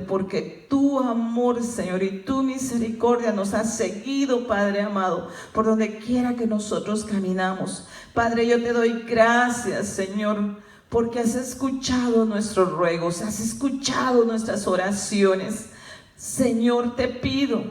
porque tu amor, Señor, y tu misericordia nos ha seguido, Padre amado, por donde quiera que nosotros caminamos. Padre, yo te doy gracias, Señor, porque has escuchado nuestros ruegos, has escuchado nuestras oraciones. Señor, te pido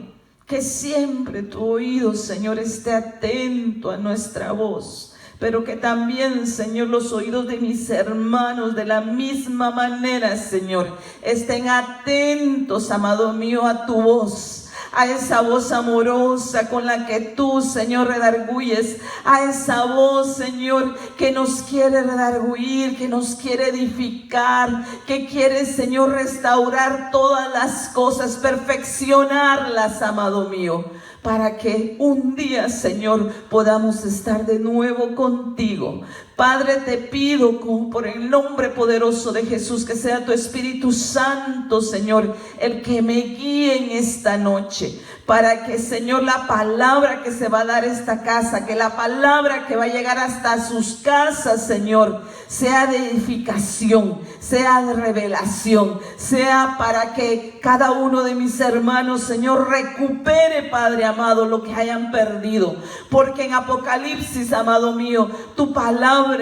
que siempre tu oído, Señor, esté atento a nuestra voz, pero que también, Señor, los oídos de mis hermanos de la misma manera, Señor, estén atentos, amado mío, a tu voz, a esa voz amorosa con la que tú, Señor, redarguyes, a esa voz, Señor, que nos quiere redarguir, que nos quiere edificar, que quiere, Señor, restaurar todas las cosas, perfeccionarlas, amado mío, para que un día, Señor, podamos estar de nuevo contigo. Padre, te pido por el nombre poderoso de Jesús, que sea tu Espíritu Santo, Señor, el que me guíe en esta noche, para que, Señor, la palabra que se va a dar a esta casa, que la palabra que va a llegar hasta sus casas, Señor, sea de edificación, sea de revelación, sea para que cada uno de mis hermanos, Señor, recupere, Padre amado, lo que hayan perdido. Porque en Apocalipsis, amado mío, tu palabra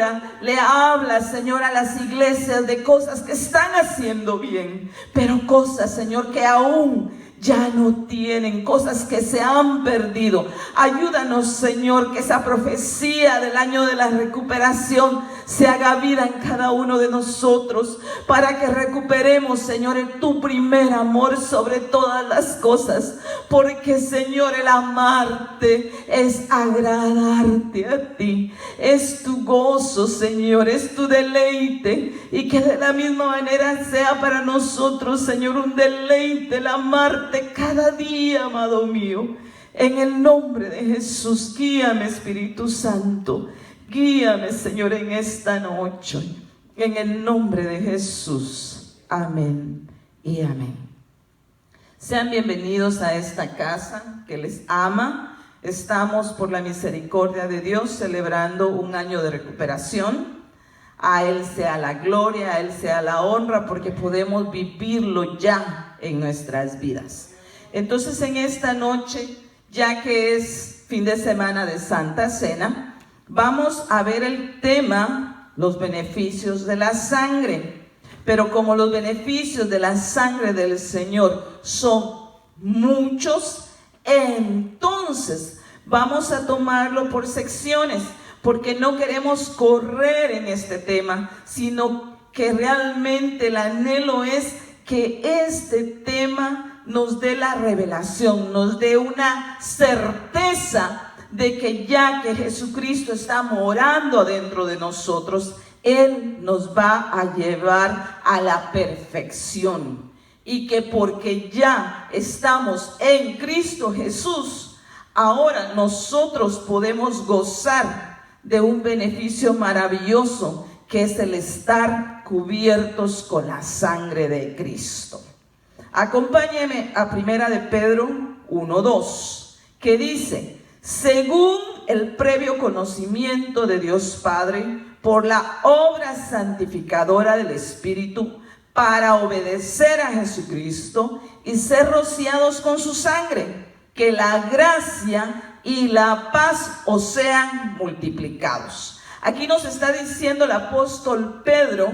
le habla, Señor, a las iglesias de cosas que están haciendo bien, pero cosas, Señor, que aún ya no tienen, cosas que se han perdido. Ayúdanos, Señor, que esa profecía del año de la recuperación se haga vida en cada uno de nosotros, para que recuperemos, Señor, tu primer amor sobre todas las cosas. Porque, Señor, el amarte es agradarte a ti, es tu gozo, Señor, es tu deleite, y que de la misma manera sea para nosotros, Señor, un deleite el amarte cada día, amado mío. En el nombre de Jesús, guíame, Espíritu Santo, guíame, Señor, en esta noche, en el nombre de Jesús. Amén y amén. Sean bienvenidos a esta casa que les ama. Estamos, por la misericordia de Dios, celebrando un año de recuperación. A Él sea la gloria, a Él sea la honra, porque podemos vivirlo ya en nuestras vidas. Entonces, en esta noche, ya que es fin de semana de Santa Cena, vamos a ver el tema, los beneficios de la sangre. Pero como los beneficios de la sangre del Señor son muchos, entonces vamos a tomarlo por secciones, porque no queremos correr en este tema, sino que realmente el anhelo es que este tema nos dé la revelación, nos dé una certeza de que ya que Jesucristo está morando dentro de nosotros, Él nos va a llevar a la perfección. Y que porque ya estamos en Cristo Jesús, ahora nosotros podemos gozar de un beneficio maravilloso, que es el estar cubiertos con la sangre de Cristo. Acompáñeme a 1 de Pedro 1:2, que dice: según el previo conocimiento de Dios Padre, por la obra santificadora del Espíritu, para obedecer a Jesucristo y ser rociados con su sangre, que la gracia y la paz os sean multiplicados. Aquí nos está diciendo el apóstol Pedro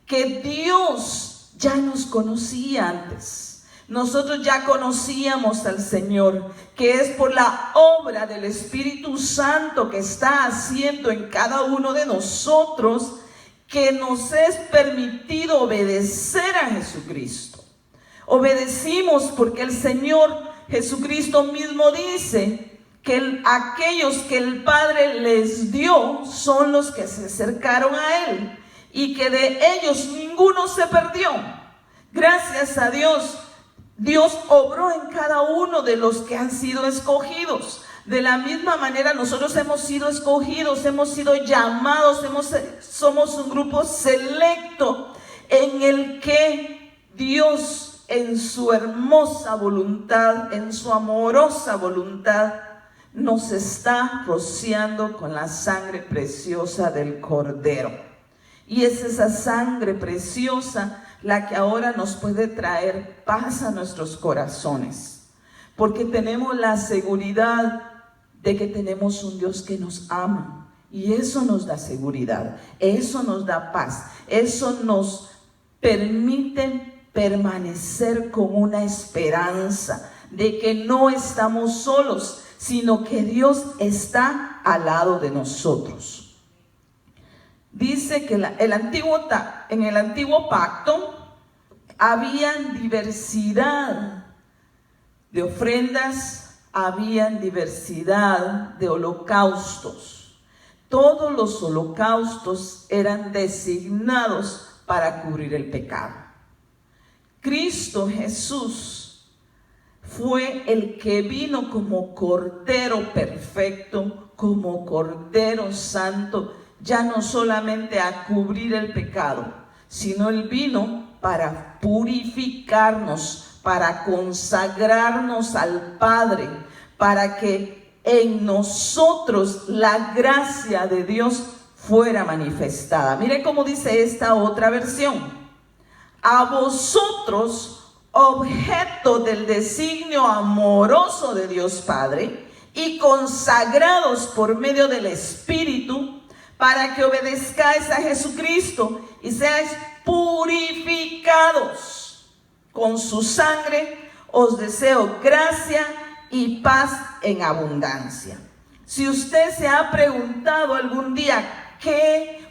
que Dios ya nos conocía antes. Nosotros ya conocíamos al Señor, que es por la obra del Espíritu Santo que está haciendo en cada uno de nosotros, que nos es permitido obedecer a Jesucristo. Obedecimos porque el Señor Jesucristo mismo dice que aquellos que el Padre les dio son los que se acercaron a Él, y que de ellos ninguno se perdió. Gracias a Dios, Dios obró en cada uno de los que han sido escogidos. De la misma manera nosotros hemos sido escogidos, hemos sido llamados, somos un grupo selecto en el que Dios, en su hermosa voluntad, en su amorosa voluntad, nos está rociando con la sangre preciosa del Cordero. Y es esa sangre preciosa la que ahora nos puede traer paz a nuestros corazones, porque tenemos la seguridad de que tenemos un Dios que nos ama, y eso nos da seguridad, eso nos da paz, eso nos permite permanecer con una esperanza de que no estamos solos, sino que Dios está al lado de nosotros. Dice que en el antiguo pacto había diversidad de ofrendas, había diversidad de holocaustos. Todos los holocaustos eran designados para cubrir el pecado. Cristo Jesús fue el que vino como Cordero perfecto, como Cordero santo, ya no solamente a cubrir el pecado, sino Él vino para purificarnos, para consagrarnos al Padre, para que en nosotros la gracia de Dios fuera manifestada. Mire cómo dice esta otra versión: a vosotros, objeto del designio amoroso de Dios Padre, y consagrados por medio del Espíritu, para que obedezcáis a Jesucristo y seáis purificados con su sangre, os deseo gracia y paz en abundancia. Si usted se ha preguntado algún día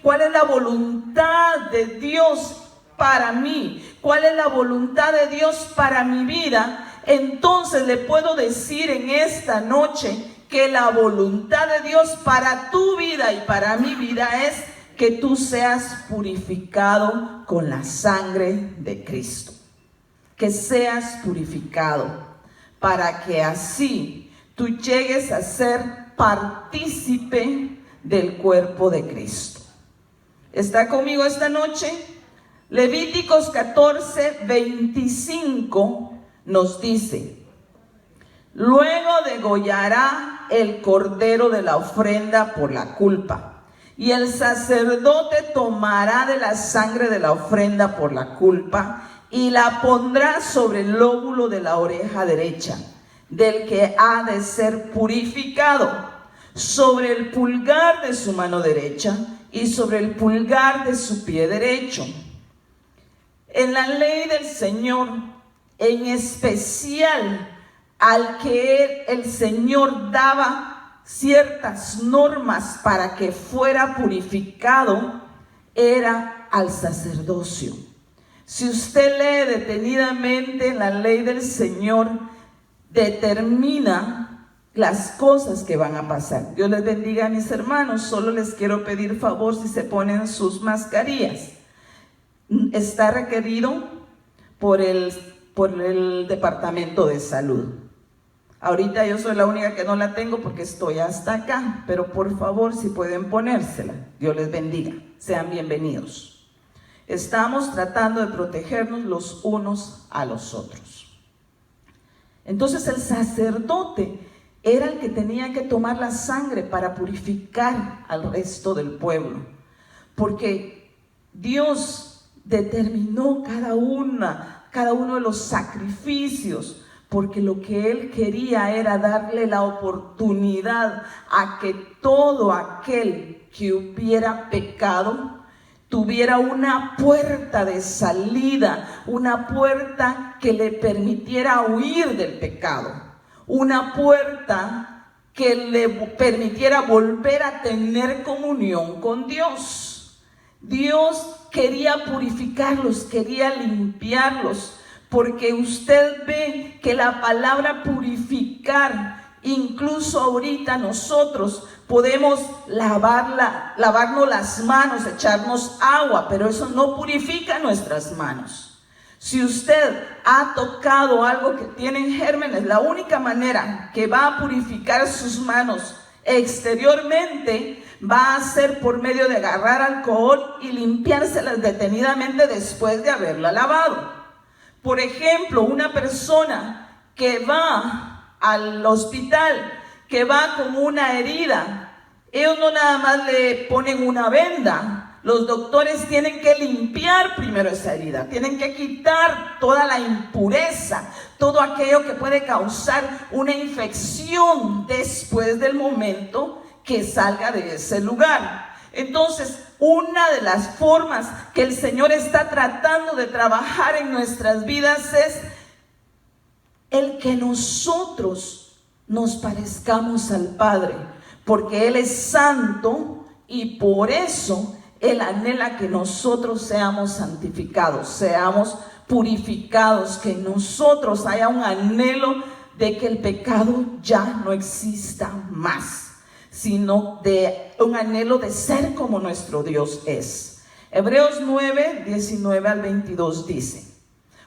cuál es la voluntad de Dios para mí, cuál es la voluntad de Dios para mi vida, entonces le puedo decir en esta noche que la voluntad de Dios para tu vida y para mi vida es que tú seas purificado con la sangre de Cristo. Que seas purificado para que así tú llegues a ser partícipe del cuerpo de Cristo. ¿Está conmigo esta noche? Levíticos 14:25 nos dice: luego degollará el cordero de la ofrenda por la culpa, y el sacerdote tomará de la sangre de la ofrenda por la culpa y la pondrá sobre el lóbulo de la oreja derecha del que ha de ser purificado, sobre el pulgar de su mano derecha y sobre el pulgar de su pie derecho. En la ley del Señor, en especial al que el Señor daba ciertas normas para que fuera purificado, era al sacerdocio. Si usted lee detenidamente la ley del Señor, determina las cosas que van a pasar. Dios les bendiga a mis hermanos. Solo les quiero pedir favor si se ponen sus mascarillas. Está requerido por el Departamento de Salud. Ahorita yo soy la única que no la tengo porque estoy hasta acá, pero por favor si pueden ponérsela. Dios les bendiga, sean bienvenidos. Estamos tratando de protegernos los unos a los otros. Entonces el sacerdote era el que tenía que tomar la sangre para purificar al resto del pueblo, porque Dios determinó cada uno de los sacrificios, porque lo que Él quería era darle la oportunidad a que todo aquel que hubiera pecado tuviera una puerta de salida, una puerta que le permitiera huir del pecado, una puerta que le permitiera volver a tener comunión con Dios. Dios quería purificarlos, quería limpiarlos, porque usted ve que la palabra purificar, incluso ahorita nosotros podemos lavarnos las manos, echarnos agua, pero eso no purifica nuestras manos. Si usted ha tocado algo que tiene gérmenes, la única manera que va a purificar sus manos exteriormente va a ser por medio de agarrar alcohol y limpiárselas detenidamente después de haberla lavado. Por ejemplo, una persona que va al hospital, que va con una herida, ellos no nada más le ponen una venda, Los doctores tienen que limpiar primero esa herida, tienen que quitar toda la impureza, todo aquello que puede causar una infección después del momento que salga de ese lugar. Entonces, una de las formas que el Señor está tratando de trabajar en nuestras vidas es el que nosotros nos parezcamos al Padre, porque Él es santo y por eso Él anhela que nosotros seamos santificados, seamos purificados, que en nosotros haya un anhelo de que el pecado ya no exista más, sino de un anhelo de ser como nuestro Dios es. Hebreos 9, 19 al 22 dice: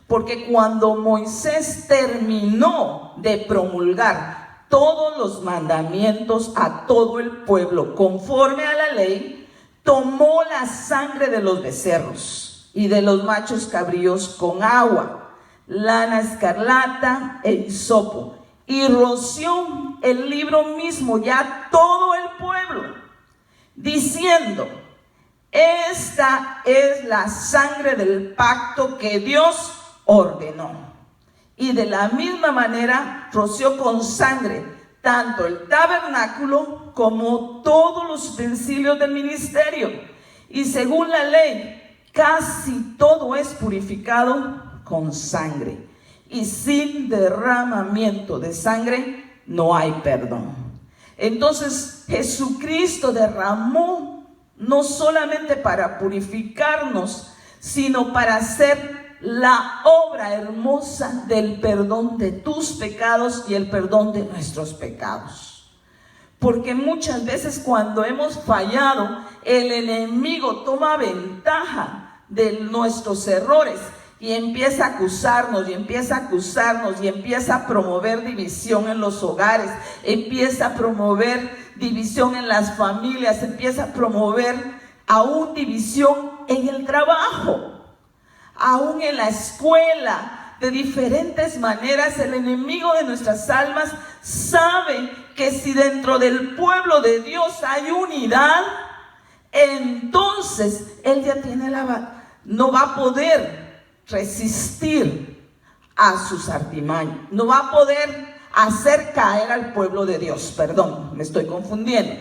porque cuando Moisés terminó de promulgar todos los mandamientos a todo el pueblo conforme a la ley, tomó la sangre de los becerros y de los machos cabríos con agua, lana escarlata e hisopo, y roció el libro mismo ya todo el pueblo, diciendo: esta es la sangre del pacto que Dios ordenó. Y de la misma manera roció con sangre tanto el tabernáculo como todos los utensilios del ministerio. Y según la ley, casi todo es purificado con sangre, y sin derramamiento de sangre no hay perdón. Entonces Jesucristo derramó no solamente para purificarnos, sino para hacer la obra hermosa del perdón de tus pecados y el perdón de nuestros pecados. Porque muchas veces cuando hemos fallado, el enemigo toma ventaja de nuestros errores y empieza a acusarnos, y empieza a acusarnos, y empieza a promover división en los hogares, empieza a promover división en las familias, empieza a promover aún división en el trabajo, aún en la escuela. De diferentes maneras el enemigo de nuestras almas sabe que si dentro del pueblo de Dios hay unidad, entonces él ya tiene no va a poder resistir a sus artimañas, no va a poder hacer caer al pueblo de Dios. Perdón, me estoy confundiendo.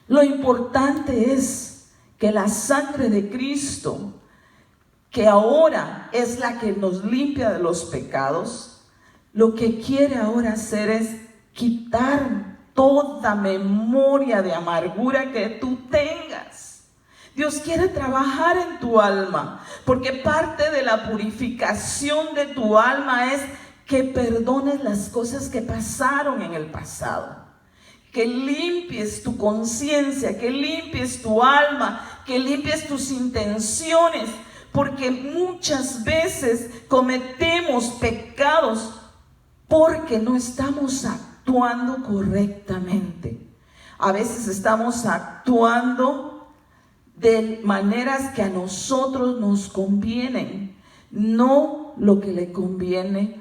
Lo importante es que la sangre de Cristo, que ahora es la que nos limpia de los pecados, lo que quiere ahora hacer es quitar toda memoria de amargura que tú tengas. Dios quiere trabajar en tu alma, porque parte de la purificación de tu alma es que perdones las cosas que pasaron en el pasado, que limpies tu conciencia, que limpies tu alma, que limpies tus intenciones. Porque muchas veces cometemos pecados porque no estamos actuando correctamente. A veces estamos actuando de maneras que a nosotros nos convienen, no lo que le conviene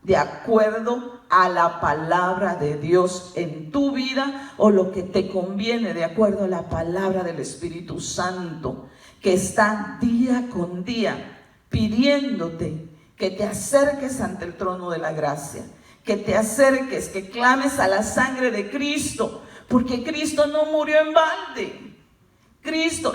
de acuerdo a la palabra de Dios en tu vida, o lo que te conviene de acuerdo a la palabra del Espíritu Santo, que está día con día pidiéndote que te acerques ante el trono de la gracia, que te acerques, que clames a la sangre de Cristo, porque Cristo no murió en balde. Cristo,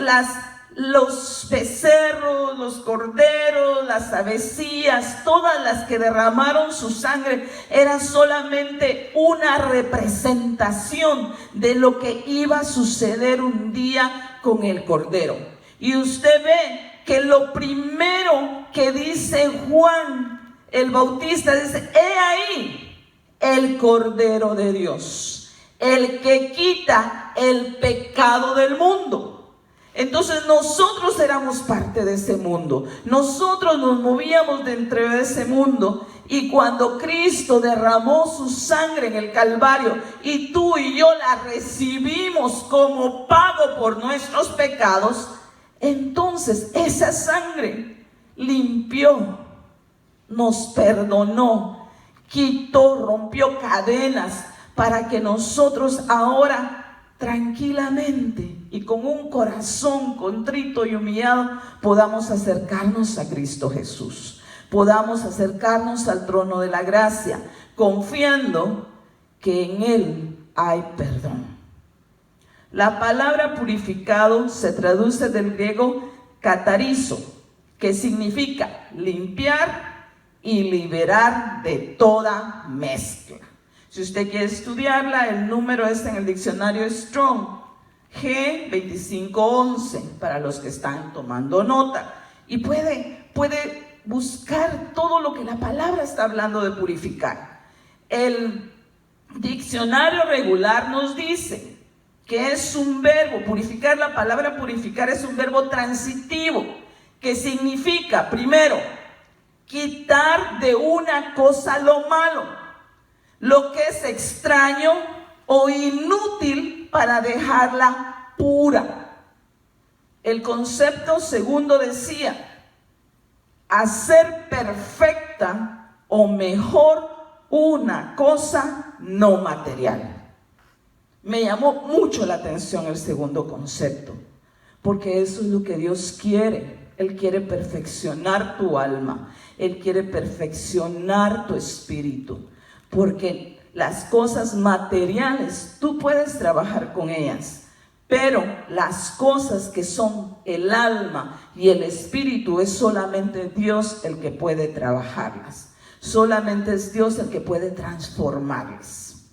los becerros, los corderos, las avecillas, todas las que derramaron su sangre, era solamente una representación de lo que iba a suceder un día con el cordero. Y usted ve que lo primero que dice Juan el Bautista, dice: he ahí el Cordero de Dios, el que quita el pecado del mundo. Entonces nosotros éramos parte de ese mundo, nosotros nos movíamos dentro de ese mundo, y cuando Cristo derramó su sangre en el Calvario y tú y yo la recibimos como pago por nuestros pecados, entonces esa sangre limpió, nos perdonó, quitó, rompió cadenas, para que nosotros ahora tranquilamente y con un corazón contrito y humillado podamos acercarnos a Cristo Jesús, podamos acercarnos al trono de la gracia, confiando que en Él hay perdón. La palabra purificado se traduce del griego catarizo, que significa limpiar y liberar de toda mezcla. Si usted quiere estudiarla, el número es en el diccionario Strong, G2511, para los que están tomando nota. Y puede buscar todo lo que la palabra está hablando de purificar. El diccionario regular nos dice que es un verbo, purificar, la palabra purificar es un verbo transitivo, que significa, primero, quitar de una cosa lo malo, lo que es extraño o inútil para dejarla pura. El concepto segundo decía, hacer perfecta o mejor una cosa no material. Me llamó mucho la atención el segundo concepto, porque eso es lo que Dios quiere. Él quiere perfeccionar tu alma, Él quiere perfeccionar tu espíritu, porque las cosas materiales tú puedes trabajar con ellas, pero las cosas que son el alma y el espíritu es solamente Dios el que puede trabajarlas, solamente es Dios el que puede transformarlas.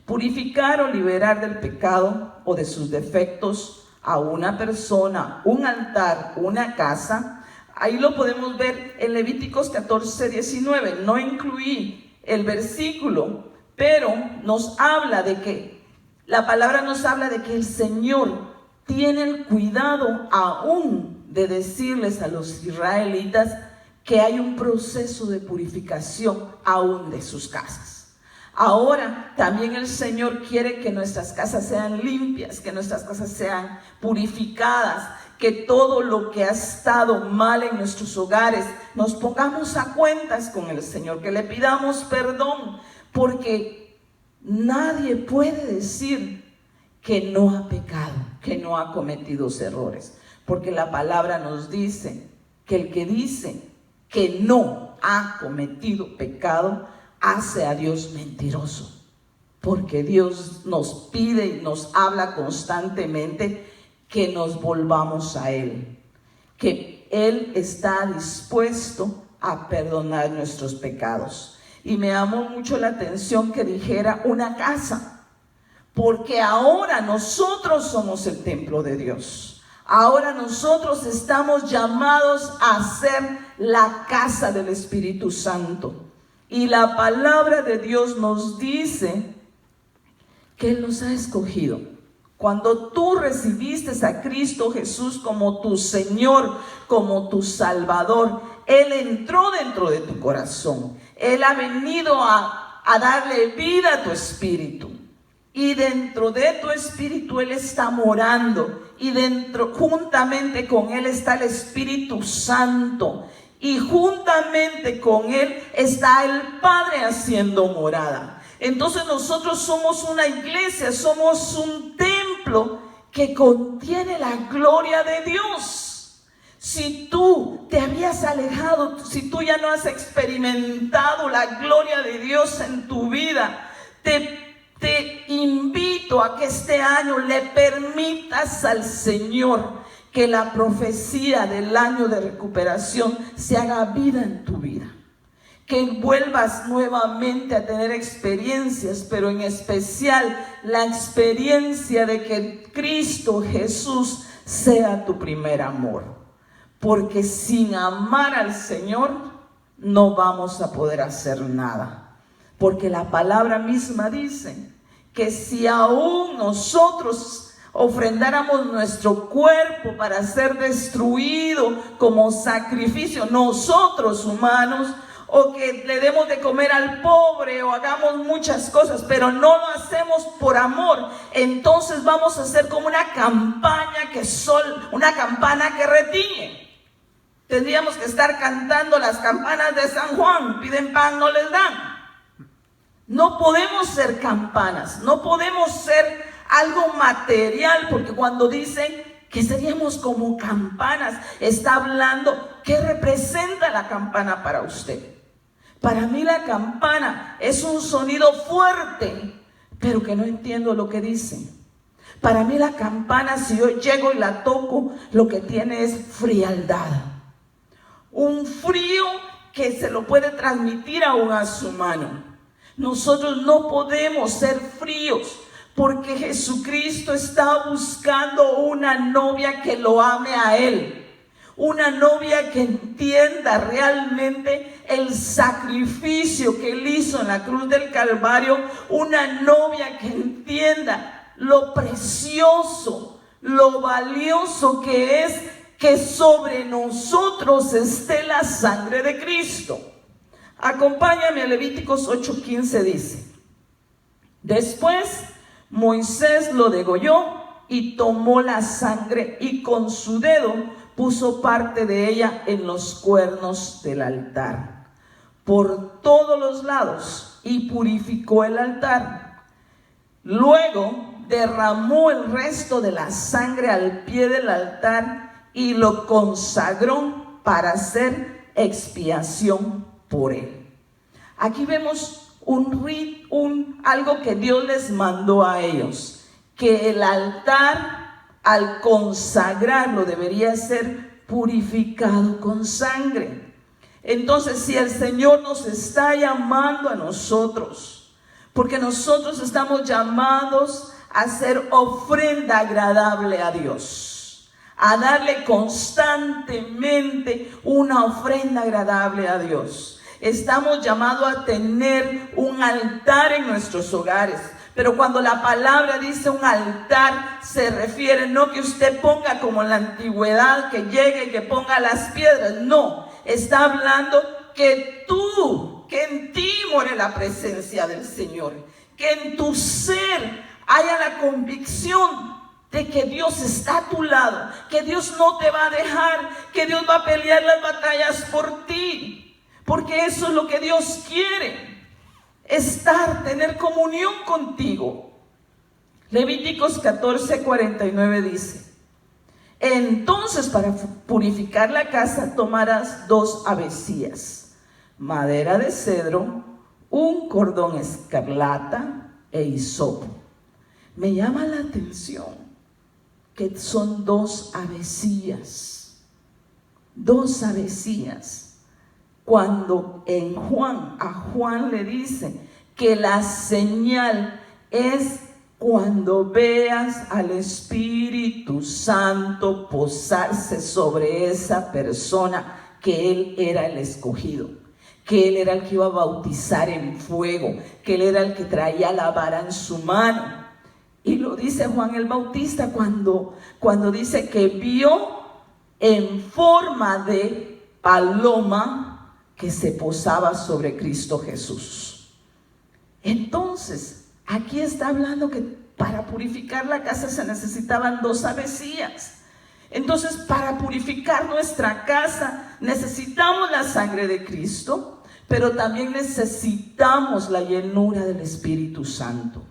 Purificar o liberar del pecado o de sus defectos a una persona, un altar, una casa, ahí lo podemos ver en Levíticos 14:19. No incluí el versículo, pero nos habla de que, la palabra nos habla de que el Señor tiene el cuidado aún de decirles a los israelitas que hay un proceso de purificación aún de sus casas. Ahora también el Señor quiere que nuestras casas sean limpias, que nuestras casas sean purificadas, que todo lo que ha estado mal en nuestros hogares nos pongamos a cuentas con el Señor, que le pidamos perdón, porque nadie puede decir que no ha pecado, que no ha cometido errores, porque la palabra nos dice que el que dice que no ha cometido pecado hace a Dios mentiroso, porque Dios nos pide y nos habla constantemente que nos volvamos a Él, que Él está dispuesto a perdonar nuestros pecados. Y me llamó mucho la atención que dijera una casa, porque ahora nosotros somos el templo de Dios. Ahora nosotros estamos llamados a ser la casa del Espíritu Santo. Y la palabra de Dios nos dice que Él nos ha escogido. Cuando tú recibiste a Cristo Jesús como tu Señor, como tu Salvador, Él entró dentro de tu corazón. Él ha venido a darle vida a tu espíritu. Y dentro de tu espíritu Él está morando. Y dentro, juntamente con Él está el Espíritu Santo. Y juntamente con Él está el Padre haciendo morada. Entonces nosotros somos una iglesia, somos un templo que contiene la gloria de Dios. Si tú te habías alejado, si tú ya no has experimentado la gloria de Dios en tu vida, te invito a que este año le permitas al Señor que la profecía del año de recuperación se haga vida en tu vida. Que vuelvas nuevamente a tener experiencias, pero en especial la experiencia de que Cristo Jesús sea tu primer amor. Porque sin amar al Señor no vamos a poder hacer nada. Porque la palabra misma dice que si aún nosotros ofrendáramos nuestro cuerpo para ser destruido como sacrificio, nosotros humanos, o que le demos de comer al pobre o hagamos muchas cosas, pero no lo hacemos por amor, entonces vamos a ser como una campana que retiñe. Tendríamos que estar cantando las campanas de San Juan, piden pan, no les dan. No podemos ser campanas, no podemos ser algo material, porque cuando dicen que seríamos como campanas, está hablando qué representa la campana para usted. Para mí la campana es un sonido fuerte, pero que no entiendo lo que dice. Para mí la campana, si yo llego y la toco, lo que tiene es frialdad. Un frío que se lo puede transmitir aún a su mano. Nosotros no podemos ser fríos, porque Jesucristo está buscando una novia que lo ame a Él. Una novia que entienda realmente el sacrificio que Él hizo en la cruz del Calvario. Una novia que entienda lo precioso, lo valioso que es que sobre nosotros esté la sangre de Cristo. Acompáñame a Levíticos 8:15, dice: después Moisés lo degolló y tomó la sangre y con su dedo puso parte de ella en los cuernos del altar, por todos los lados, y purificó el altar. Luego derramó el resto de la sangre al pie del altar y lo consagró para hacer expiación por él. Aquí vemos algo que Dios les mandó a ellos, que el altar, al consagrarlo, debería ser purificado con sangre. Entonces, si el Señor nos está llamando a nosotros, porque nosotros estamos llamados a hacer ofrenda agradable a Dios, a darle constantemente una ofrenda agradable a Dios. Estamos llamados a tener un altar en nuestros hogares. Pero cuando la palabra dice un altar, se refiere no que usted ponga como en la antigüedad, que llegue y que ponga las piedras. No, está hablando que en ti more la presencia del Señor. Que en tu ser haya la convicción de que Dios está a tu lado, que Dios no te va a dejar, que Dios va a pelear las batallas por ti. Porque eso es lo que Dios quiere. Tener comunión contigo. Levíticos 14:49 dice: entonces para purificar la casa tomarás 2 avecillas, madera de cedro, un cordón escarlata e hisopo. Me llama la atención que son 2 avecillas. 2 avecillas. Cuando a Juan le dice que la señal es cuando veas al Espíritu Santo posarse sobre esa persona, que Él era el escogido, que Él era el que iba a bautizar en fuego, que Él era el que traía la vara en su mano. Y lo dice Juan el Bautista cuando dice que vio en forma de paloma que se posaba sobre Cristo Jesús. Entonces, aquí está hablando que para purificar la casa se necesitaban 2 avecillas. Entonces, para purificar nuestra casa necesitamos la sangre de Cristo, pero también necesitamos la llenura del Espíritu Santo,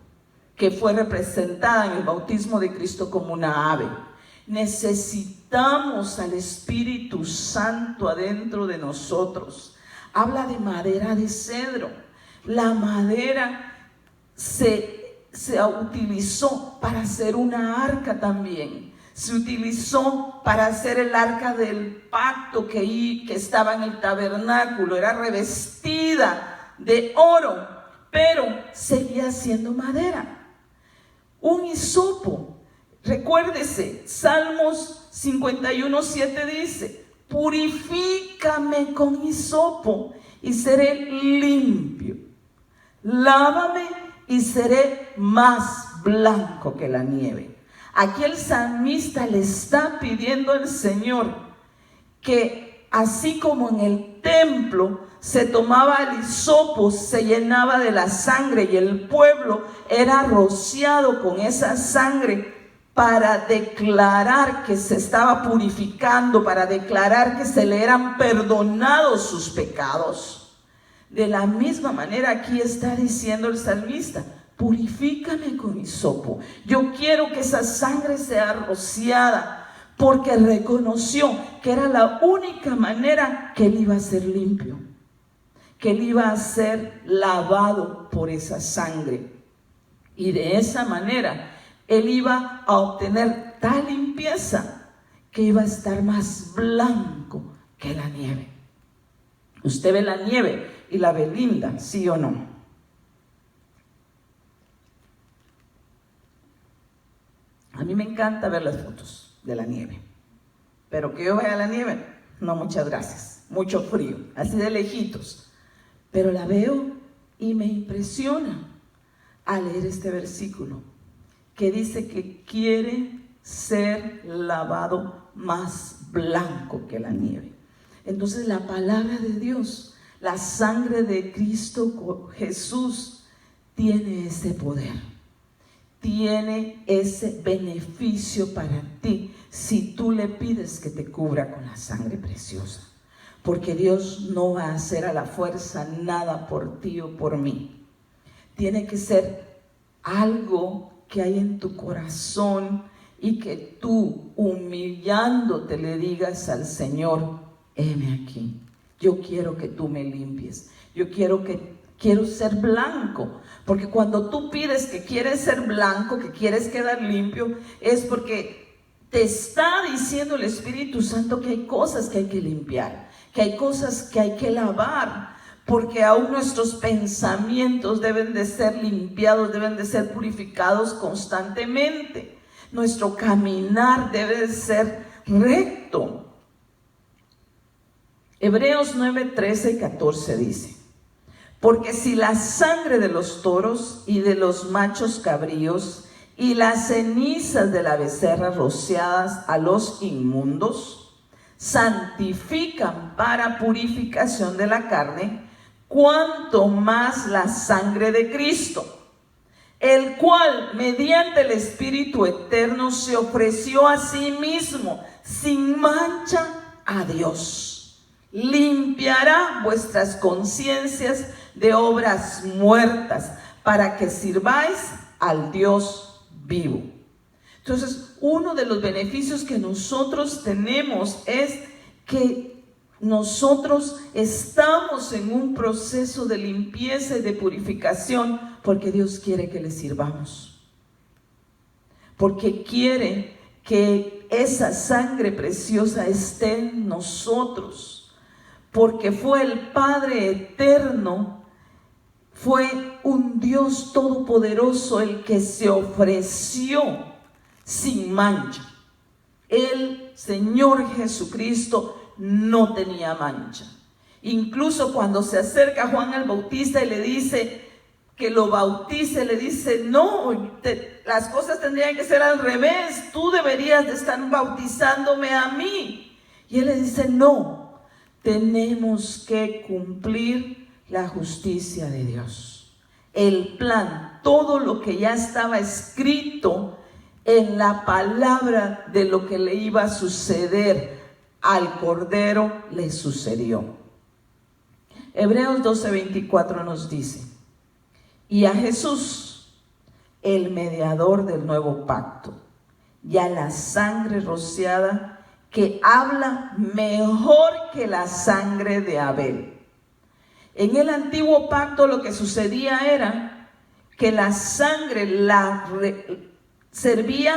que fue representada en el bautismo de Cristo como una ave. Necesitamos al Espíritu Santo adentro de nosotros. Habla de madera de cedro. La madera se utilizó para hacer una arca también. Se utilizó para hacer el arca del pacto que estaba en el tabernáculo. Era revestida de oro, pero seguía siendo madera. Un hisopo. Recuérdese, Salmos 51:7 dice: purifícame con hisopo y seré limpio. Lávame y seré más blanco que la nieve. Aquí el salmista le está pidiendo al Señor que así como en el templo se tomaba el hisopo, se llenaba de la sangre y el pueblo era rociado con esa sangre para declarar que se estaba purificando, para declarar que se le eran perdonados sus pecados. De la misma manera aquí está diciendo el salmista: purifícame con hisopo. Yo quiero que esa sangre sea rociada, porque reconoció que era la única manera que él iba a ser limpio, que él iba a ser lavado por esa sangre. Y de esa manera él iba a obtener tal limpieza que iba a estar más blanco que la nieve. Usted ve la nieve y la ve linda, ¿sí o no? A mí me encanta ver las fotos de la nieve, pero que yo vea la nieve, no, muchas gracias, mucho frío, así de lejitos, pero la veo y me impresiona al leer este versículo que dice que quiere ser lavado más blanco que la nieve. Entonces la palabra de Dios, la sangre de Cristo Jesús, tiene ese poder, tiene ese beneficio para ti si tú le pides que te cubra con la sangre preciosa. Porque Dios no va a hacer a la fuerza nada por ti o por mí. Tiene que ser algo que hay en tu corazón y que tú, humillándote, le digas al Señor: heme aquí, yo quiero que tú me limpies, yo quiero ser blanco. Porque cuando tú pides que quieres ser blanco, que quieres quedar limpio, es porque te está diciendo el Espíritu Santo que hay cosas que hay que limpiar, que hay cosas que hay que lavar, porque aún nuestros pensamientos deben de ser limpiados, deben de ser purificados constantemente. Nuestro caminar debe de ser recto. Hebreos 9, 13 y 14 dice: porque si la sangre de los toros y de los machos cabríos y las cenizas de la becerra rociadas a los inmundos santifican para purificación de la carne, cuanto más la sangre de Cristo, el cual mediante el Espíritu eterno se ofreció a sí mismo sin mancha a Dios, limpiará vuestras conciencias de obras muertas para que sirváis al Dios vivo. Entonces, uno de los beneficios que nosotros tenemos es que nosotros estamos en un proceso de limpieza y de purificación porque Dios quiere que le sirvamos, porque quiere que esa sangre preciosa esté en nosotros, porque fue el Padre eterno, fue un Dios todopoderoso el que se ofreció sin mancha. El Señor Jesucristo no tenía mancha. Incluso cuando se acerca Juan el Bautista y le dice que lo bautice, le dice: no, las cosas tendrían que ser al revés, tú deberías de estar bautizándome a mí. Y él le dice: no, tenemos que cumplir la justicia de Dios, el plan, todo lo que ya estaba escrito en la palabra de lo que le iba a suceder al Cordero, le sucedió. Hebreos 12:24 nos dice: y a Jesús, el mediador del nuevo pacto, y a la sangre rociada, que habla mejor que la sangre de Abel. En el antiguo pacto lo que sucedía era que la sangre servía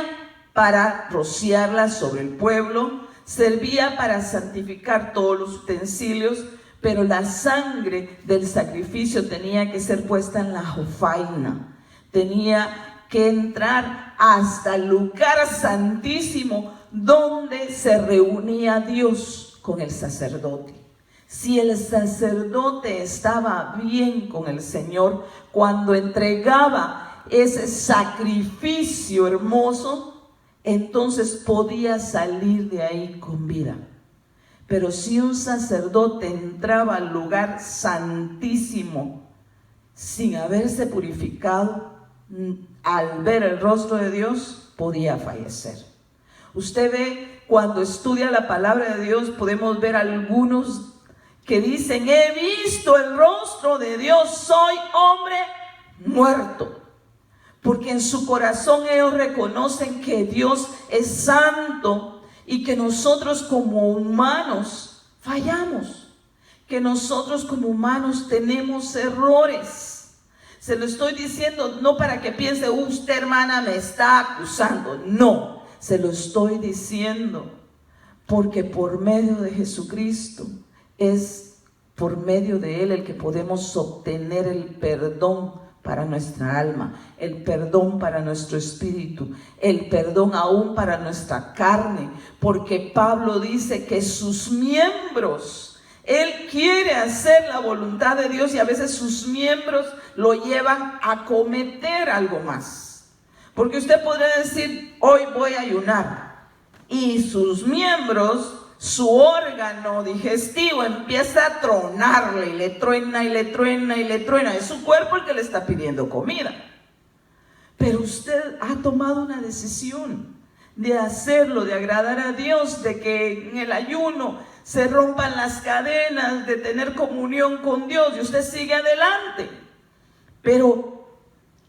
para rociarla sobre el pueblo, servía para santificar todos los utensilios, pero la sangre del sacrificio tenía que ser puesta en la jofaina, tenía que entrar hasta el lugar santísimo donde se reunía Dios con el sacerdote. Si el sacerdote estaba bien con el Señor cuando entregaba ese sacrificio hermoso, entonces podía salir de ahí con vida. Pero si un sacerdote entraba al lugar santísimo sin haberse purificado, al ver el rostro de Dios podía fallecer. Usted ve, cuando estudia la palabra de Dios, podemos ver algunos que dicen: he visto el rostro de Dios, soy hombre muerto. porque en su corazón ellos reconocen que Dios es santo y que nosotros como humanos fallamos, que nosotros como humanos tenemos errores. Se lo estoy diciendo no para que piense, usted hermana me está acusando, no, se lo estoy diciendo porque por medio de Jesucristo es por medio de Él el que podemos obtener el perdón para nuestra alma, el perdón para nuestro espíritu, el perdón aún para nuestra carne, porque Pablo dice que sus miembros, Él quiere hacer la voluntad de Dios y a veces sus miembros lo llevan a cometer algo más. Porque usted podría decir, hoy voy a ayunar, y sus miembros, su órgano digestivo empieza a tronarle y le truena y le truena y le truena. Es su cuerpo el que le está pidiendo comida. Pero usted ha tomado una decisión de hacerlo, de agradar a Dios, de que en el ayuno se rompan las cadenas, de tener comunión con Dios y usted sigue adelante. Pero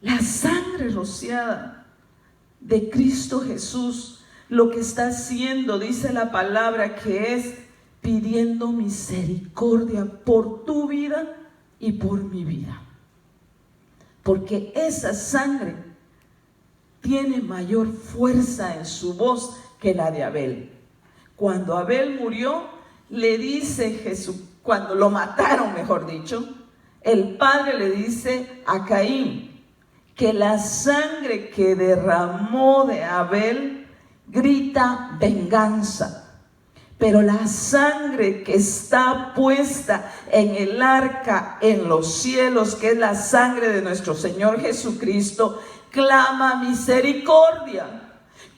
la sangre rociada de Cristo Jesús lo que está haciendo, dice la palabra, que es pidiendo misericordia por tu vida y por mi vida. Porque esa sangre tiene mayor fuerza en su voz que la de Abel. Cuando Abel murió, le dice Jesús, cuando lo mataron, mejor dicho, el padre le dice a Caín que la sangre que derramó de Abel grita venganza, pero la sangre que está puesta en el arca en los cielos, que es la sangre de nuestro Señor Jesucristo, clama misericordia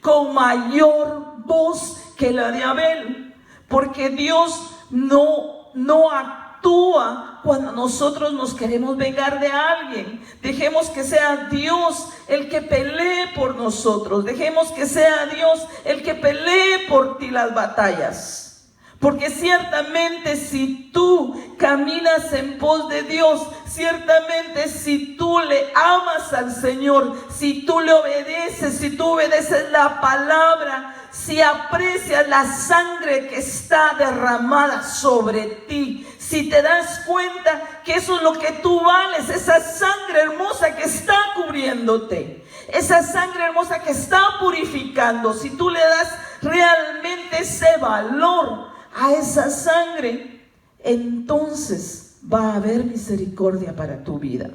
con mayor voz que la de Abel, porque Dios no actúa cuando nosotros nos queremos vengar de alguien. Dejemos que sea Dios el que pelee por nosotros. Dejemos que sea Dios el que pelee por ti las batallas. Porque ciertamente si tú caminas en pos de Dios, ciertamente si tú le amas al Señor, si tú le obedeces, si tú obedeces la palabra, si aprecias la sangre que está derramada sobre ti, si te das cuenta que eso es lo que tú vales, esa sangre hermosa que está cubriéndote, esa sangre hermosa que está purificando, si tú le das realmente ese valor a esa sangre, entonces va a haber misericordia para tu vida,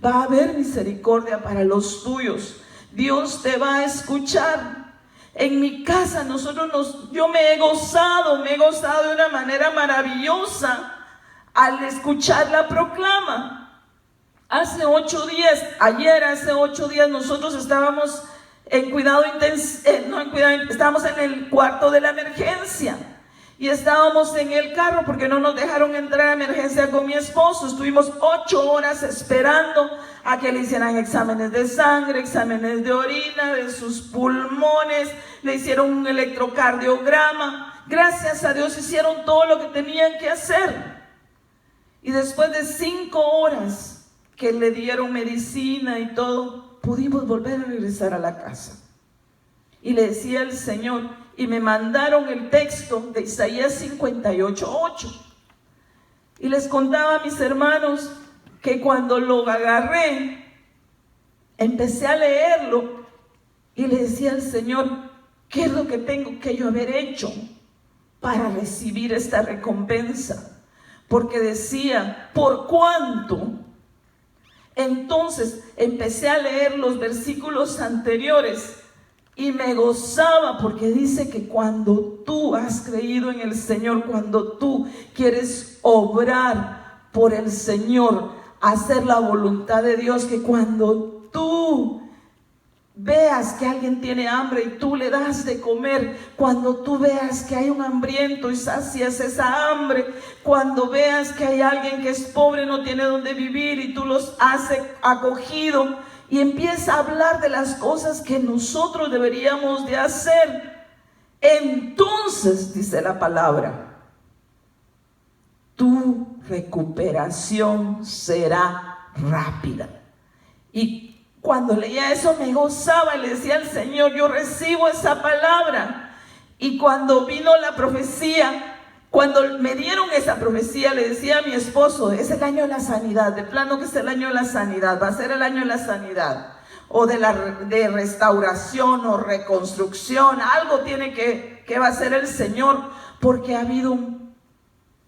va a haber misericordia para los tuyos. Dios te va a escuchar. En mi casa yo me he gozado de una manera maravillosa al escuchar la proclama. Hace 8 días, nosotros estábamos en estábamos en el cuarto de la emergencia. Y estábamos en el carro porque no nos dejaron entrar a emergencia con mi esposo. Estuvimos 8 horas esperando a que le hicieran exámenes de sangre, exámenes de orina, de sus pulmones. Le hicieron un electrocardiograma. Gracias a Dios hicieron todo lo que tenían que hacer. Y después de 5 horas que le dieron medicina y todo, pudimos volver a regresar a la casa. Y le decía al Señor, y me mandaron el texto de Isaías 58:8. Y les contaba a mis hermanos que cuando lo agarré, empecé a leerlo y le decía al Señor, ¿qué es lo que tengo que yo haber hecho para recibir esta recompensa? Porque decía, ¿por cuánto? Entonces empecé a leer los versículos anteriores y me gozaba, porque dice que cuando tú has creído en el Señor, cuando tú quieres obrar por el Señor, hacer la voluntad de Dios, que cuando tú veas que alguien tiene hambre y tú le das de comer, cuando tú veas que hay un hambriento y sacias esa hambre, cuando veas que hay alguien que es pobre, no tiene dónde vivir y tú los has acogido, y empieza a hablar de las cosas que nosotros deberíamos de hacer, entonces, dice la palabra, tu recuperación será rápida. Y cuando leía eso me gozaba y le decía al Señor, yo recibo esa palabra. Y cuando vino la profecía, cuando me dieron esa profecía, le decía a mi esposo, es el año de la sanidad, de plano que es el año de la sanidad, va a ser el año de la sanidad, o de restauración o reconstrucción, algo tiene que va a ser el Señor, porque ha habido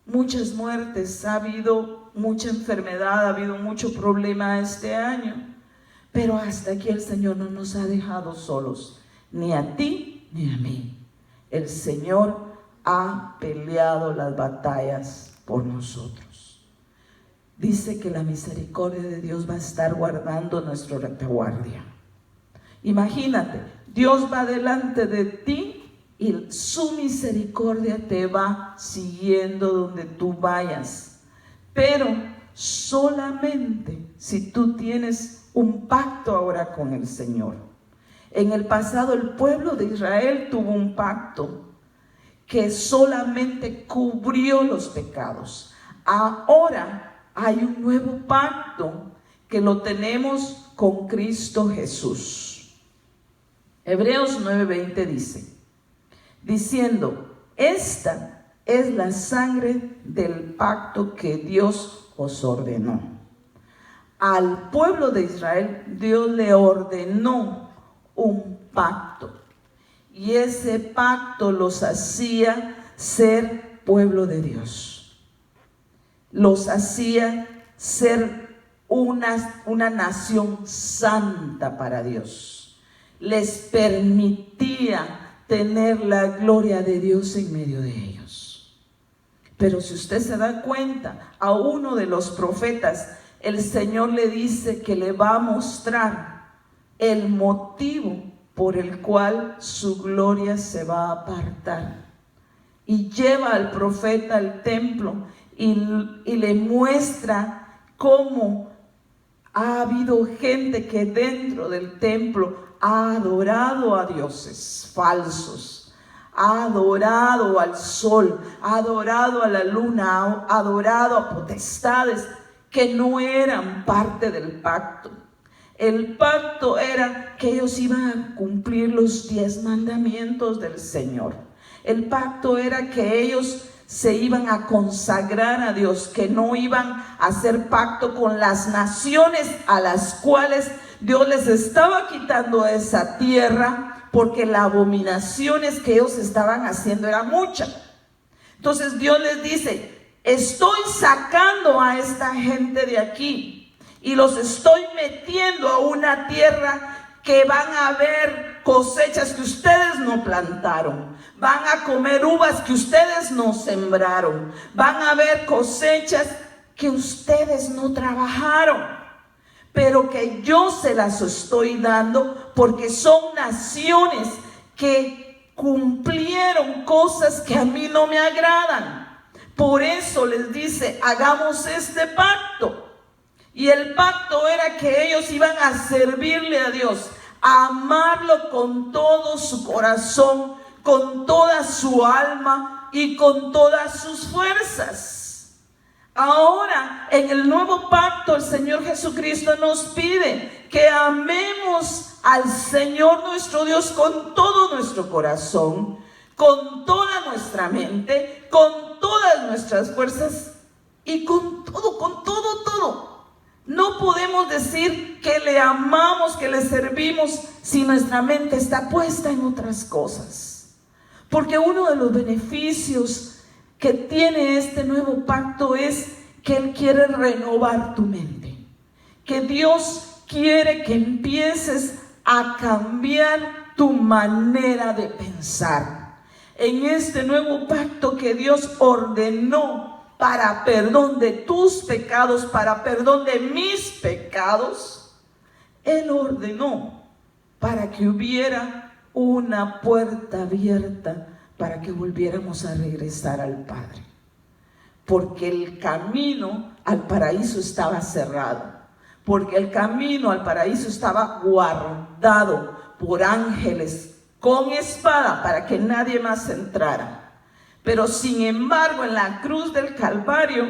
muchas muertes, ha habido mucha enfermedad, ha habido mucho problema este año, pero hasta aquí el Señor no nos ha dejado solos, ni a ti ni a mí. El Señor ha peleado las batallas por nosotros. Dice que la misericordia de Dios va a estar guardando nuestra retaguardia. Imagínate, Dios va delante de ti y su misericordia te va siguiendo donde tú vayas. Pero solamente si tú tienes un pacto ahora con el Señor. En el pasado el pueblo de Israel tuvo un pacto que solamente cubrió los pecados. Ahora hay un nuevo pacto que lo tenemos con Cristo Jesús. Hebreos 9:20 dice, diciendo, esta es la sangre del pacto que Dios os ordenó. Al pueblo de Israel Dios le ordenó un pacto, y ese pacto los hacía ser pueblo de Dios, los hacía ser una nación santa para Dios, les permitía tener la gloria de Dios en medio de ellos. Pero si usted se da cuenta, a uno de los profetas el Señor le dice que le va a mostrar el motivo por el cual su gloria se va a apartar. Y lleva al profeta al templo y le muestra cómo ha habido gente que dentro del templo ha adorado a dioses falsos, ha adorado al sol, ha adorado a la luna, ha adorado a potestades que no eran parte del pacto. El pacto era que ellos iban a cumplir los 10 mandamientos del Señor. El pacto era que ellos se iban a consagrar a Dios, que no iban a hacer pacto con las naciones a las cuales Dios les estaba quitando esa tierra, porque las abominaciones que ellos estaban haciendo era mucha. Entonces Dios les dice, estoy sacando a esta gente de aquí y los estoy metiendo a una tierra que van a ver cosechas que ustedes no plantaron, van a comer uvas que ustedes no sembraron, van a ver cosechas que ustedes no trabajaron, pero que yo se las estoy dando porque son naciones que cumplieron cosas que a mí no me agradan. Por eso les dice, hagamos este pacto. Y el pacto era que ellos iban a servirle a Dios, a amarlo con todo su corazón, con toda su alma y con todas sus fuerzas. Ahora, en el nuevo pacto, el Señor Jesucristo nos pide que amemos al Señor nuestro Dios con todo nuestro corazón, con toda nuestra mente, con todas nuestras fuerzas y con todo. No podemos decir que le amamos, que le servimos, si nuestra mente está puesta en otras cosas. Porque uno de los beneficios que tiene este nuevo pacto es que Él quiere renovar tu mente. Que Dios quiere que empieces a cambiar tu manera de pensar. En este nuevo pacto que Dios ordenó para perdón de tus pecados, para perdón de mis pecados, Él ordenó para que hubiera una puerta abierta para que volviéramos a regresar al Padre. Porque el camino al paraíso estaba cerrado, porque el camino al paraíso estaba guardado por ángeles con espada para que nadie más entrara. Pero sin embargo, en la cruz del Calvario,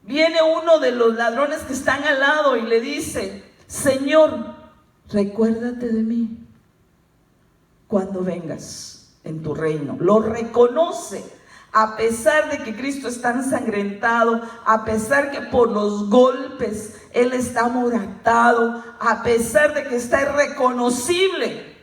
viene uno de los ladrones que están al lado y le dice: Señor, recuérdate de mí cuando vengas en tu reino. Lo reconoce, a pesar de que Cristo está ensangrentado, a pesar que por los golpes Él está moratado, a pesar de que está irreconocible,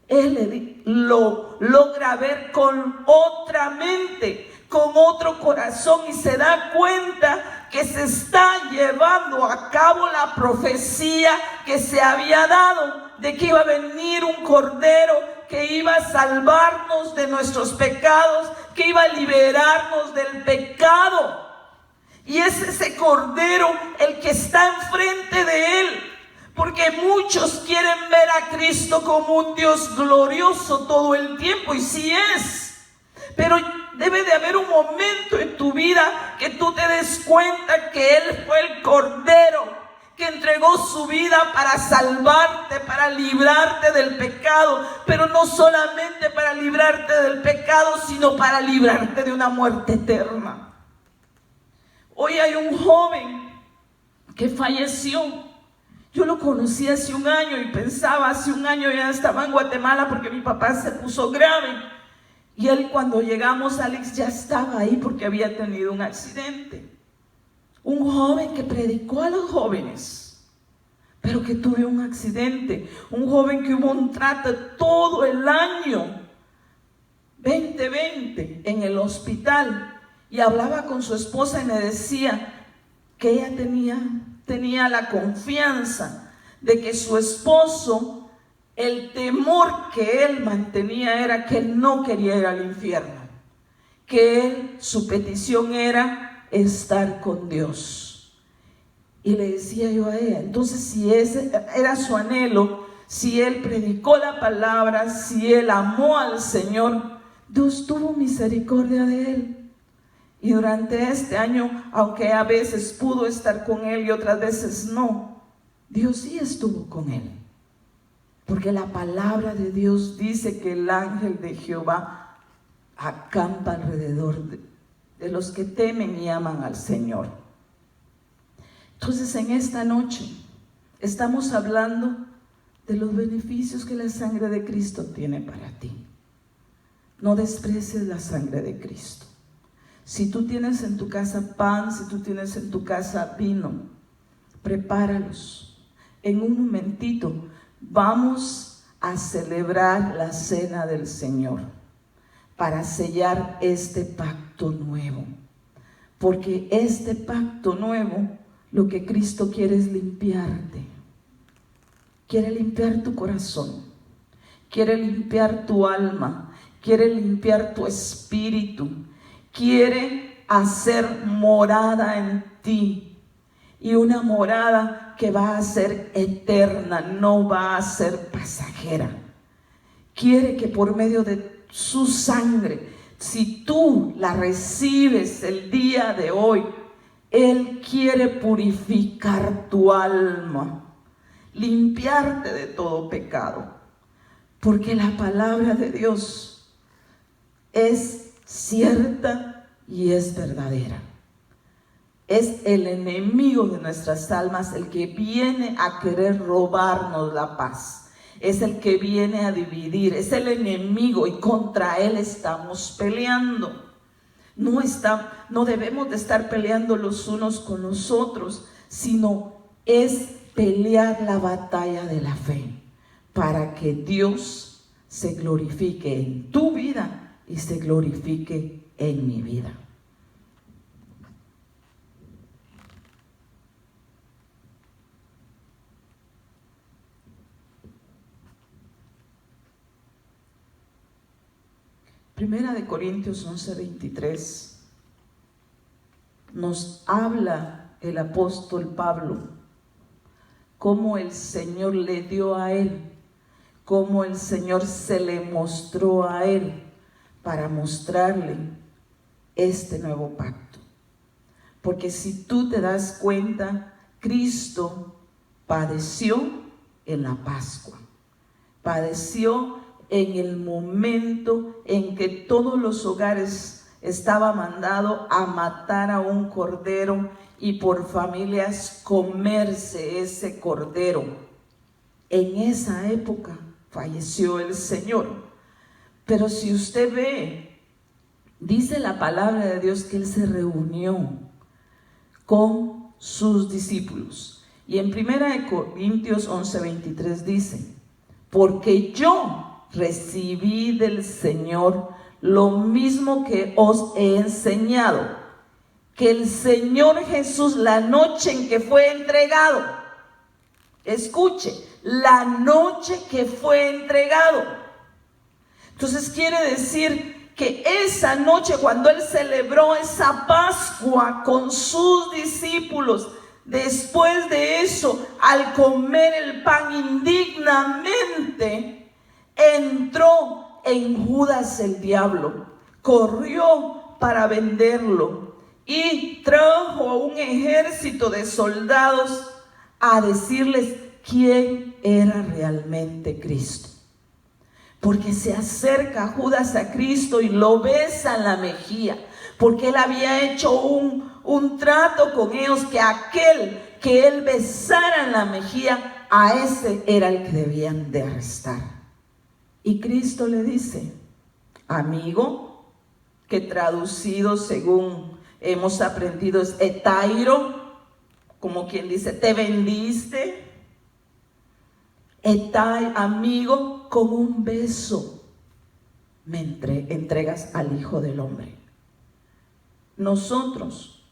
Él lo logra ver con otra mente, con otro corazón, y se da cuenta que se está llevando a cabo la profecía que se había dado, de que iba a venir un cordero que iba a salvarnos de nuestros pecados, que iba a liberarnos del pecado. Y es ese cordero el que está enfrente de Él, porque muchos quieren ver a Cristo como un Dios glorioso todo el tiempo, y sí es, pero debe de haber un momento en tu vida que tú te des cuenta que Él fue el cordero que entregó su vida para salvarte, para librarte del pecado, pero no solamente para librarte del pecado, sino para librarte de una muerte eterna. Hoy hay un joven que falleció. Yo lo conocí hace un año y pensaba, hace un año ya estaba en Guatemala porque mi papá se puso grave. Y él, cuando llegamos, Alex ya estaba ahí porque había tenido un accidente. Un joven que predicó a los jóvenes, pero que tuvo un accidente. Un joven que hubo un trato todo el año 2020 en el hospital, y hablaba con su esposa y me decía que ella tenía la confianza de que su esposo, el temor que él mantenía era que él no quería ir al infierno, que él, su petición era estar con Dios. Y le decía yo a ella, entonces si ese era su anhelo, si él predicó la palabra, si él amó al Señor, Dios tuvo misericordia de él. Y durante este año, aunque a veces pudo estar con él y otras veces no, Dios sí estuvo con él. Porque la palabra de Dios dice que el ángel de Jehová acampa alrededor de los que temen y aman al Señor. Entonces, en esta noche estamos hablando de los beneficios que la sangre de Cristo tiene para ti. No desprecies la sangre de Cristo. Si tú tienes en tu casa pan, si tú tienes en tu casa vino, prepáralos. En un momentito vamos a celebrar la cena del Señor para sellar este pacto nuevo. Porque este pacto nuevo, lo que Cristo quiere es limpiarte. Quiere limpiar tu corazón, quiere limpiar tu alma, quiere limpiar tu espíritu, quiere hacer morada en ti, y una morada que va a ser eterna, no va a ser pasajera. Quiere que por medio de su sangre, si tú la recibes el día de hoy, Él quiere purificar tu alma, limpiarte de todo pecado, porque la palabra de Dios es cierta y es verdadera. Es el enemigo de nuestras almas el que viene a querer robarnos la paz. Es el que viene a dividir, es el enemigo, y contra él estamos peleando. No debemos de estar peleando los unos con los otros, sino es pelear la batalla de la fe para que Dios se glorifique en tu vida y se glorifique en mi vida. Primera de Corintios 11:23 nos habla el apóstol Pablo cómo el Señor le dio a él, cómo el Señor se le mostró a él para mostrarle este nuevo pacto. Porque si tú te das cuenta, Cristo padeció en la Pascua, padeció en el momento en que todos los hogares estaba mandado a matar a un cordero y por familias comerse ese cordero. En esa época falleció el Señor. Pero si usted ve, dice la palabra de Dios que Él se reunió con sus discípulos. Y en 1 Corintios 11:23 dice: porque yo recibí del Señor lo mismo que os he enseñado, que el Señor Jesús, la noche en que fue entregado, escuche, la noche que fue entregado. Entonces quiere decir que esa noche, cuando Él celebró esa Pascua con sus discípulos, después de eso, al comer el pan indignamente, entró en Judas el diablo, corrió para venderlo y trajo a un ejército de soldados a decirles quién era realmente Cristo. Porque se acerca Judas a Cristo y lo besa en la mejilla, porque él había hecho un trato con ellos, que aquel que él besara en la mejilla, a ese era el que debían de arrestar. Y Cristo le dice: amigo, que traducido según hemos aprendido es etairo, como quien dice, te vendiste. Amigo, con un beso me entregas al Hijo del Hombre. Nosotros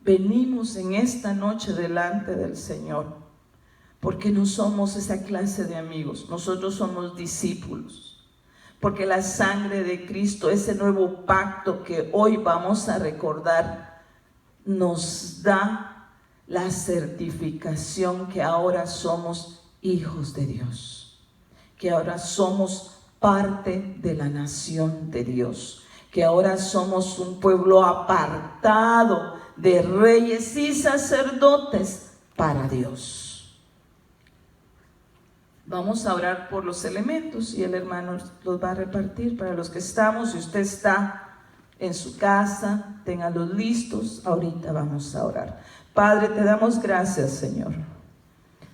venimos en esta noche delante del Señor porque no somos esa clase de amigos, nosotros somos discípulos. Porque la sangre de Cristo, ese nuevo pacto que hoy vamos a recordar, nos da la certificación que ahora somos hijos de Dios, que ahora somos parte de la nación de Dios, que ahora somos un pueblo apartado de reyes y sacerdotes para Dios. Vamos a orar por los elementos y el hermano los va a repartir para los que estamos. Si usted está en su casa, ténganlos listos. Ahorita vamos a orar. Padre, te damos gracias, Señor.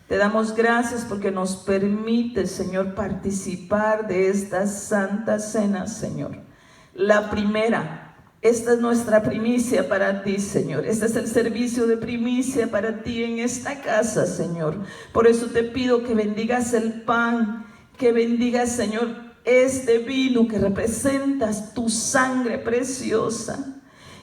Te damos gracias porque nos permite, Señor, participar de esta santa cena, Señor. La primera, esta es nuestra primicia para ti, Señor. Este es el servicio de primicia para ti en esta casa, Señor. Por eso te pido que bendigas el pan, que bendigas, Señor, este vino que representas tu sangre preciosa.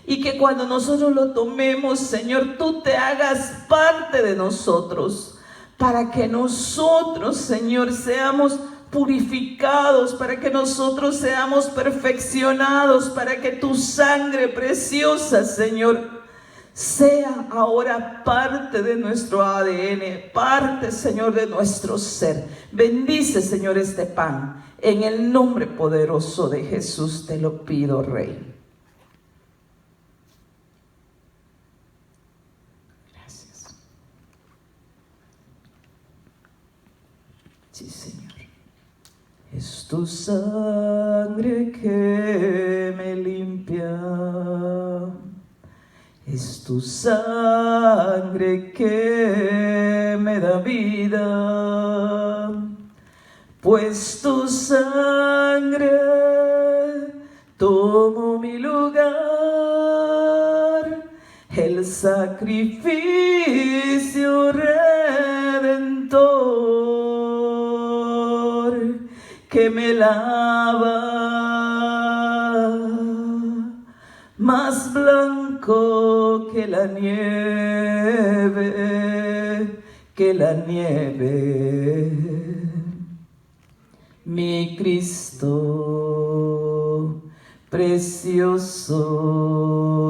Y que cuando nosotros lo tomemos, Señor, tú te hagas parte de nosotros. Para que nosotros, Señor, seamos purificados, para que nosotros seamos perfeccionados, para que tu sangre preciosa, Señor, sea ahora parte de nuestro ADN, parte, Señor, de nuestro ser. Bendice, Señor, este pan. En el nombre poderoso de Jesús te lo pido, Rey. Sí, Señor. Es tu sangre que me limpia, es tu sangre que me da vida, pues tu sangre tomó mi lugar, el sacrificio redentor que me lava más blanco que la nieve, mi Cristo, precioso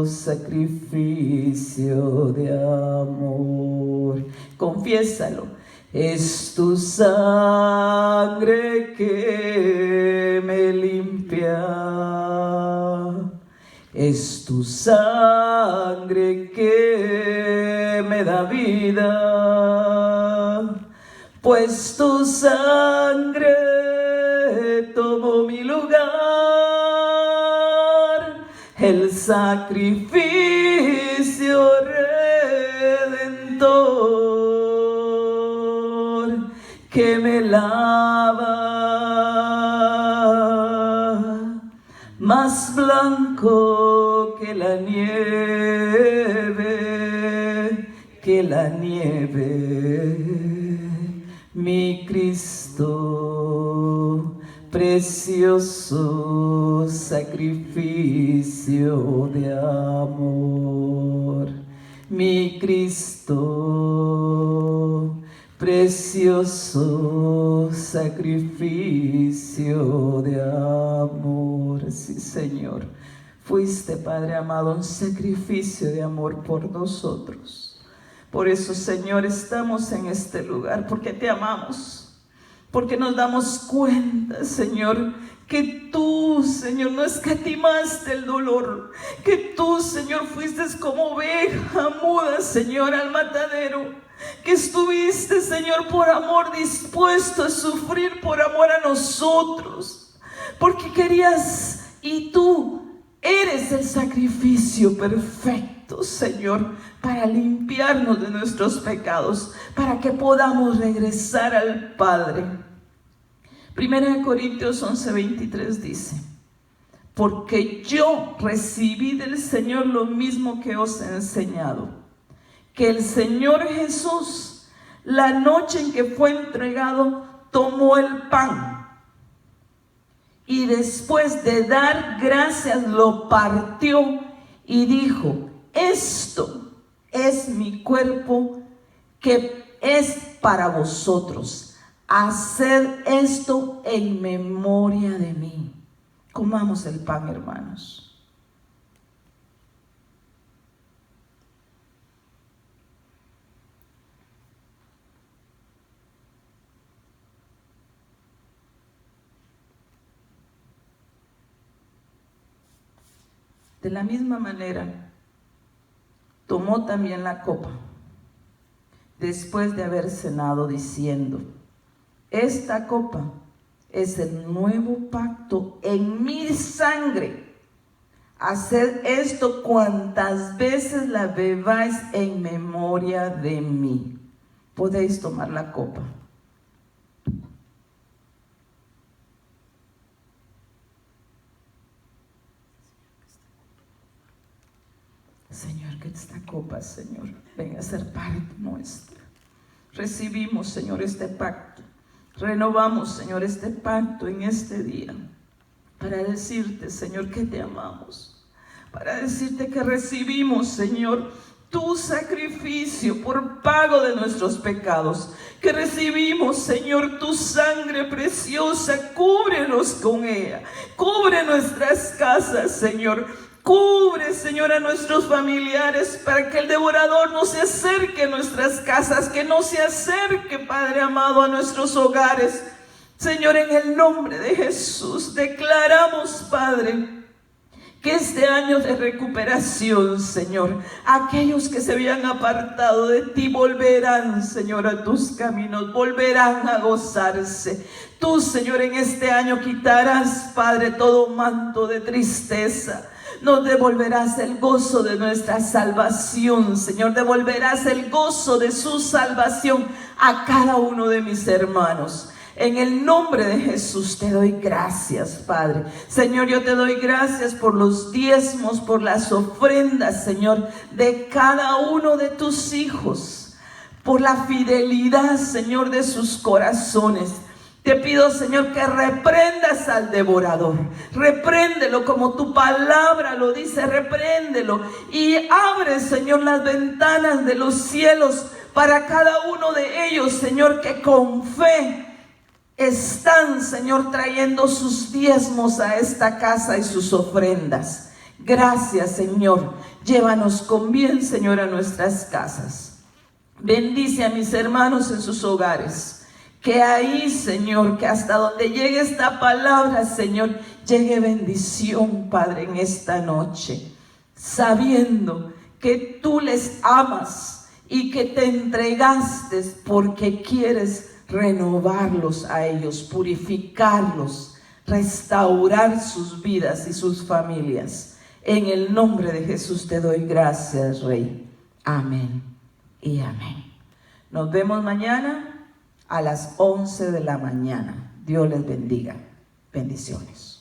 sacrificio de amor. Confiésalo. Es tu sangre que me limpia, es tu sangre que me da vida, pues tu sangre tomó mi lugar, el sacrificio redentor que me lava, más blanco que la nieve, mi Cristo, precioso sacrificio de amor, mi Cristo, precioso sacrificio de amor. Sí, Señor, fuiste, Padre amado, un sacrificio de amor por nosotros. Por eso, Señor, estamos en este lugar, porque te amamos, porque nos damos cuenta, Señor, que tú, Señor, no escatimaste el dolor, que tú, Señor, fuiste como oveja muda, Señor, al matadero, que estuviste, Señor, por amor dispuesto a sufrir por amor a nosotros, porque querías, y tú eres el sacrificio perfecto, Señor, para limpiarnos de nuestros pecados, para que podamos regresar al Padre. 1 Corintios 11:23 dice: porque yo recibí del Señor lo mismo que os he enseñado, que el Señor Jesús, la noche en que fue entregado, tomó el pan y después de dar gracias lo partió y dijo: esto es mi cuerpo que es para vosotros. Haced esto en memoria de mí. Comamos el pan, hermanos. De la misma manera, tomó también la copa, después de haber cenado, diciendo: esta copa es el nuevo pacto en mi sangre. Haced esto cuantas veces la bebáis en memoria de mí. Podéis tomar la copa. Señor, que esta copa, Señor, venga a ser parte nuestra. Recibimos, Señor, este pacto. Renovamos, Señor, este pacto en este día, para decirte, Señor, que te amamos, para decirte que recibimos, Señor, tu sacrificio por pago de nuestros pecados, que recibimos, Señor, tu sangre preciosa. Cúbrenos con ella, cubre nuestras casas, Señor. Cubre, Señor, a nuestros familiares, para que el devorador no se acerque a nuestras casas, que no se acerque, Padre amado, a nuestros hogares. Señor, en el nombre de Jesús, declaramos, Padre, que este año de recuperación, Señor, aquellos que se habían apartado de ti volverán, Señor, a tus caminos, volverán a gozarse. Tú, Señor, en este año quitarás, Padre, todo manto de tristeza. Nos devolverás el gozo de nuestra salvación, Señor. Devolverás el gozo de su salvación a cada uno de mis hermanos. En el nombre de Jesús te doy gracias, Padre. Señor, yo te doy gracias por los diezmos, por las ofrendas, Señor, de cada uno de tus hijos, por la fidelidad, Señor, de sus corazones. Te pido, Señor, que reprendas al devorador. Repréndelo como tu palabra lo dice, repréndelo. Y abre, Señor, las ventanas de los cielos para cada uno de ellos, Señor, que con fe están, Señor, trayendo sus diezmos a esta casa y sus ofrendas. Gracias, Señor. Llévanos con bien, Señor, a nuestras casas. Bendice a mis hermanos en sus hogares. Que ahí, Señor, que hasta donde llegue esta palabra, Señor, llegue bendición, Padre, en esta noche. Sabiendo que tú les amas y que te entregaste porque quieres renovarlos a ellos, purificarlos, restaurar sus vidas y sus familias. En el nombre de Jesús te doy gracias, Rey. Amén y amén. Nos vemos mañana a las 11 de la mañana. Dios les bendiga. Bendiciones.